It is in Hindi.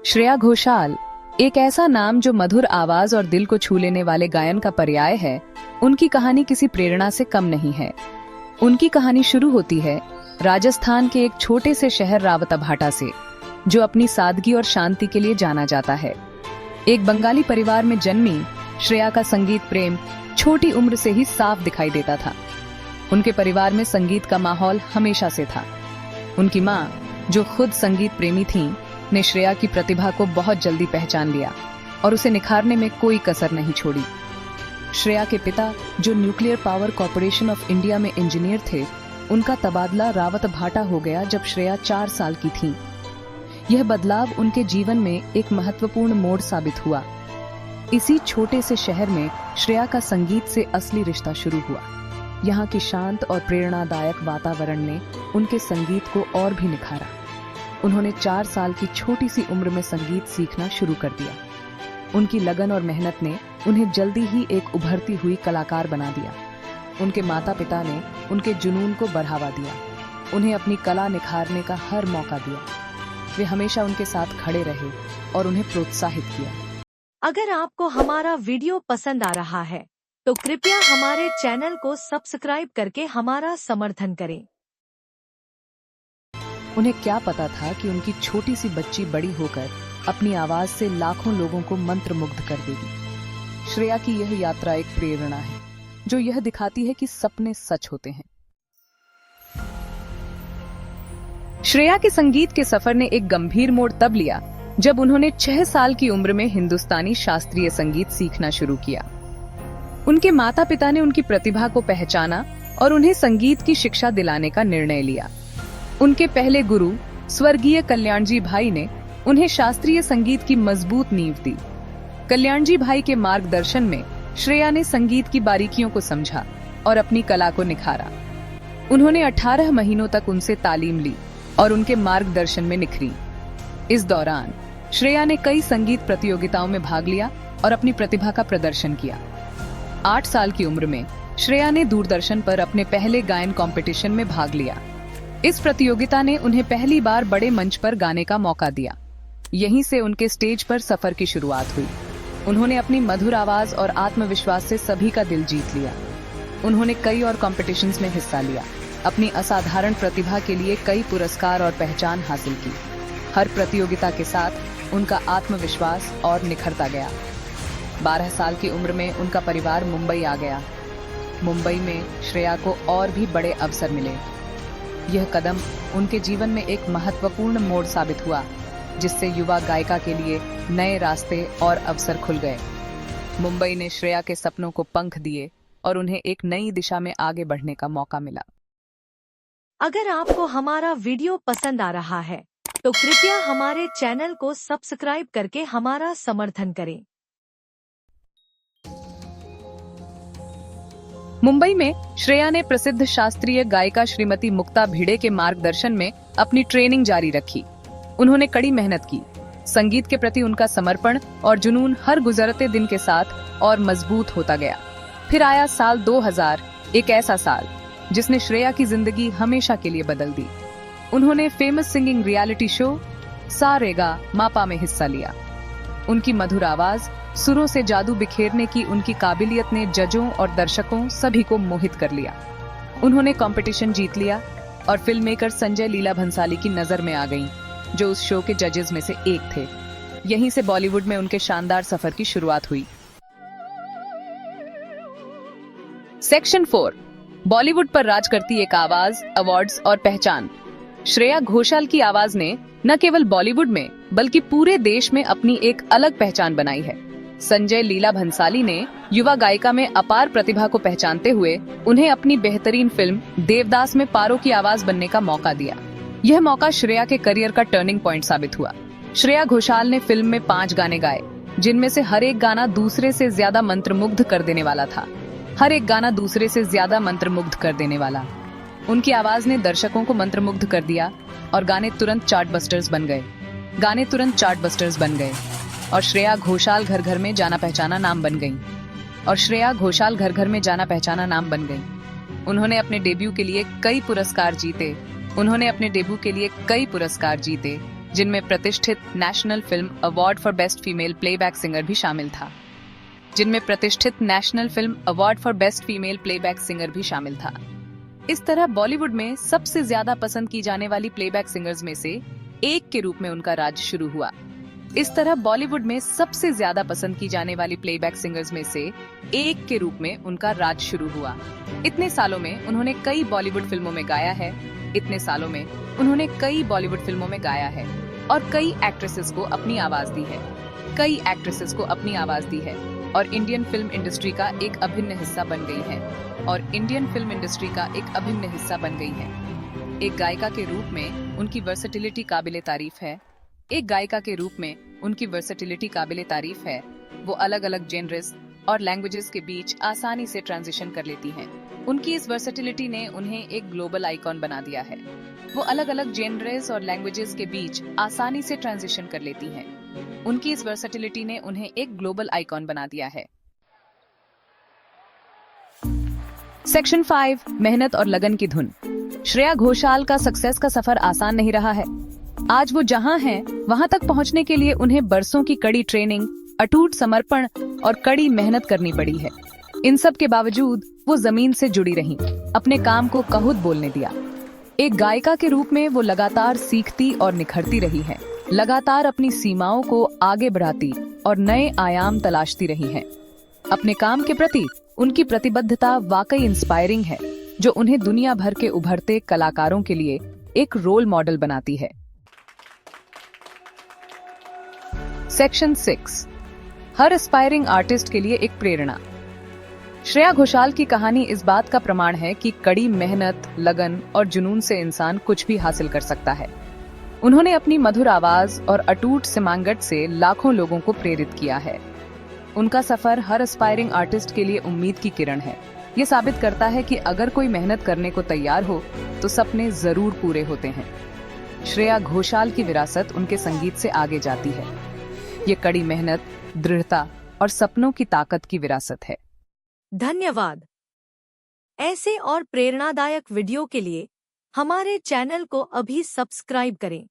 श्रेया घोषाल एक ऐसा नाम जो मधुर आवाज और दिल को छू लेने वाले गायन का पर्याय है। उनकी कहानी किसी प्रेरणा से कम नहीं है। उनकी कहानी शुरू होती है राजस्थान के एक छोटे से शहर रावतभाटा से, जो अपनी सादगी और शांति के लिए जाना जाता है। एक बंगाली परिवार में जन्मी श्रेया का संगीत प्रेम छोटी उम्र से ही साफ दिखाई देता था। उनके परिवार में संगीत का माहौल हमेशा से था। उनकी माँ, जो खुद संगीत प्रेमी थीं, ने श्रेया की प्रतिभा को बहुत जल्दी पहचान लिया और उसे निखारने में कोई कसर नहीं छोड़ी। श्रेया के पिता, जो nuclear power corporation of India में इंजीनियर थे, उनका तबादला रावतभाटा हो गया जब श्रेया 4 साल की थीं। यह बदलाव उनके जीवन में एक महत्वपूर्ण मोड़ साबित हुआ। इसी छोटे से शहर में श्रेया का संगीत से असली रिश्ता शुरू हुआ। यहाँ की शांत और प्रेरणादायक वातावरण ने उनके संगीत को और भी निखारा। उन्होंने 4 साल की छोटी सी उम्र में संगीत सीखना शुरू कर दिया। उनकी लगन और मेहनत ने उन्हें जल्दी ही एक उभरती हुई कलाकार बना दिया। उनके माता पिता ने उनके जुनून को बढ़ावा दिया, उन्हें अपनी कला निखारने का हर मौका दिया। वे हमेशा उनके साथ खड़े रहे और उन्हें प्रोत्साहित किया। अगर आपको हमारा वीडियो पसंद आ रहा है तो कृपया हमारे चैनल को सब्सक्राइब करके हमारा समर्थन करें। उन्हें क्या पता था कि उनकी छोटी सी बच्ची बड़ी होकर अपनी आवाज से लाखों लोगों को मंत्रमुग्ध कर देगी। श्रेया की यह यात्रा एक प्रेरणा है, जो यह दिखाती है कि सपने सच होते हैं। श्रेया के संगीत के सफर ने एक गंभीर मोड़ तब लिया जब उन्होंने 6 साल की उम्र में हिंदुस्तानी शास्त्रीय संगीत सीखना शुरू किया। उनके माता पिता ने उनकी प्रतिभा को पहचाना और उन्हें संगीत की शिक्षा दिलाने का निर्णय लिया। उनके पहले गुरु स्वर्गीय कल्याणजी भाई ने उन्हें शास्त्रीय संगीत की मजबूत नींव दी। कल्याणजी भाई के मार्गदर्शन में श्रेया ने संगीत की बारीकियों को समझा और अपनी कला को निखारा। उन्होंने 18 महीनों तक उनसे तालीम ली और उनके मार्गदर्शन में निखरी। इस दौरान श्रेया ने कई संगीत प्रतियोगिताओं में भाग लिया और अपनी प्रतिभा का प्रदर्शन किया। 8 साल की उम्र में श्रेया ने दूरदर्शन पर अपने पहले गायन कंपटीशन में भाग लिया। इस प्रतियोगिता ने उन्हें पहली बार बड़े मंच पर गाने का मौका दिया। यहीं से उनके स्टेज पर सफर की शुरुआत हुई। उन्होंने अपनी मधुर आवाज और आत्मविश्वास से सभी का दिल जीत लिया। उन्होंने कई और कॉम्पिटिशन्स में हिस्सा लिया। अपनी असाधारण प्रतिभा के लिए कई पुरस्कार और पहचान हासिल की। हर प्रतियोगिता के साथ उनका आत्मविश्वास और निखरता गया। 12 साल की उम्र में उनका परिवार मुंबई आ गया। मुंबई में श्रेया को और भी बड़े अवसर मिले। यह कदम उनके जीवन में एक महत्वपूर्ण मोड़ साबित हुआ, जिससे युवा गायिका के लिए नए रास्ते और अवसर खुल गए। मुंबई ने श्रेया के सपनों को पंख दिए और उन्हें एक नई दिशा में आगे बढ़ने का मौका मिला। अगर आपको हमारा वीडियो पसंद आ रहा है तो कृपया हमारे चैनल को सब्सक्राइब करके हमारा समर्थन करें। मुंबई में श्रेया ने प्रसिद्ध शास्त्रीय गायिका श्रीमती मुक्ता भिड़े के मार्गदर्शन में अपनी ट्रेनिंग जारी रखी। उन्होंने कड़ी मेहनत की। संगीत के प्रति उनका समर्पण और जुनून हर गुजरते दिन के साथ और मजबूत होता गया। फिर आया साल 2000, एक ऐसा साल जिसने श्रेया की जिंदगी हमेशा के लिए बदल दी। उन्होंने फेमस सिंगिंग रियलिटी शो सा रे गा मा पा में हिस्सा लिया। उनकी मधुर आवाज, सुरों से जादू बिखेरने की उनकी काबिलियत ने जजों और दर्शकों सभी को मोहित कर लिया। उन्होंने कंपटीशन जीत लिया और फिल्म मेकर संजय लीला भंसाली की नजर में आ गईं, जो उस शो के जजेस में से एक थे। यहीं से बॉलीवुड में उनके शानदार सफर की शुरुआत हुई। सेक्शन 4, बॉलीवुड पर राज करती एक आवाज, अवार्ड्स और पहचान। श्रेया घोषाल की आवाज ने न केवल बॉलीवुड में बल्कि पूरे देश में अपनी एक अलग पहचान बनाई है। संजय लीला भंसाली ने युवा गायिका में अपार प्रतिभा को पहचानते हुए उन्हें अपनी बेहतरीन फिल्म देवदास में पारो की आवाज बनने का मौका दिया। यह मौका श्रेया के करियर का टर्निंग पॉइंट साबित हुआ। श्रेया घोषाल ने फिल्म में 5 गाने गाए, जिनमें से हर एक गाना दूसरे से ज्यादा मंत्रमुग्ध कर देने वाला था। हर एक गाना दूसरे से ज्यादा मंत्रमुग्ध कर देने वाला। उनकी आवाज ने दर्शकों को मंत्रमुग्ध कर दिया और गाने तुरंत चार्टबस्टर्स बन गए। और श्रेया घोषाल घर घर में जाना पहचाना नाम बन गई। उन्होंने अपने डेब्यू के लिए कई पुरस्कार जीते जिनमें प्रतिष्ठित national film award for best female playback singer भी शामिल था। इस तरह बॉलीवुड में सबसे ज्यादा पसंद की जाने वाली प्लेबैक सिंगर्स में से एक के रूप में उनका राज शुरू हुआ। इतने सालों में उन्होंने कई बॉलीवुड फिल्मों में गाया है और कई एक्ट्रेसेस को अपनी आवाज दी है और इंडियन फिल्म इंडस्ट्री का एक अभिन्न हिस्सा बन गई है। एक गायिका के रूप में उनकी वर्सेटिलिटी काबिले तारीफ है। वो अलग अलग जेनर्स और लैंग्वेजेस के बीच आसानी से ट्रांजिशन कर लेती हैं। उनकी इस वर्सेटिलिटी ने उन्हें एक ग्लोबल आइकॉन बना दिया है। सेक्शन 5, मेहनत और लगन की धुन। श्रेया घोषाल का सक्सेस का सफर आसान नहीं रहा है। आज वो जहां हैं, वहां तक पहुंचने के लिए उन्हें बरसों की कड़ी ट्रेनिंग, अटूट समर्पण और कड़ी मेहनत करनी पड़ी है। इन सब के बावजूद वो जमीन से जुड़ी रहीं, अपने काम को कहुत बोलने दिया। एक गायिका के रूप में वो लगातार सीखती और निखरती रही है, लगातार अपनी सीमाओं को आगे बढ़ाती और नए आयाम तलाशती रही है। अपने काम के प्रति उनकी प्रतिबद्धता वाकई इंस्पायरिंग है, जो उन्हें दुनिया भर के उभरते कलाकारों के लिए एक रोल मॉडल बनाती है। सेक्शन 6, हर एस्पायरिंग आर्टिस्ट के लिए एक प्रेरणा। श्रेया घोषाल की कहानी इस बात का प्रमाण है कि कड़ी मेहनत, लगन और जुनून से इंसान कुछ भी हासिल कर सकता है। उन्होंने अपनी मधुर आवाज और अटूट सिमांगट से लाखों लोगों को प्रेरित किया है। उनका सफर हर एस्पायरिंग आर्टिस्ट के लिए उम्मीद की किरण है। ये साबित करता है कि अगर कोई मेहनत करने को तैयार हो तो सपने जरूर पूरे होते हैं। श्रेया घोषाल की विरासत उनके संगीत से आगे जाती है। ये कड़ी मेहनत, दृढ़ता और सपनों की ताकत की विरासत है। धन्यवाद। ऐसे और प्रेरणादायक वीडियो के लिए हमारे चैनल को अभी सब्सक्राइब करें।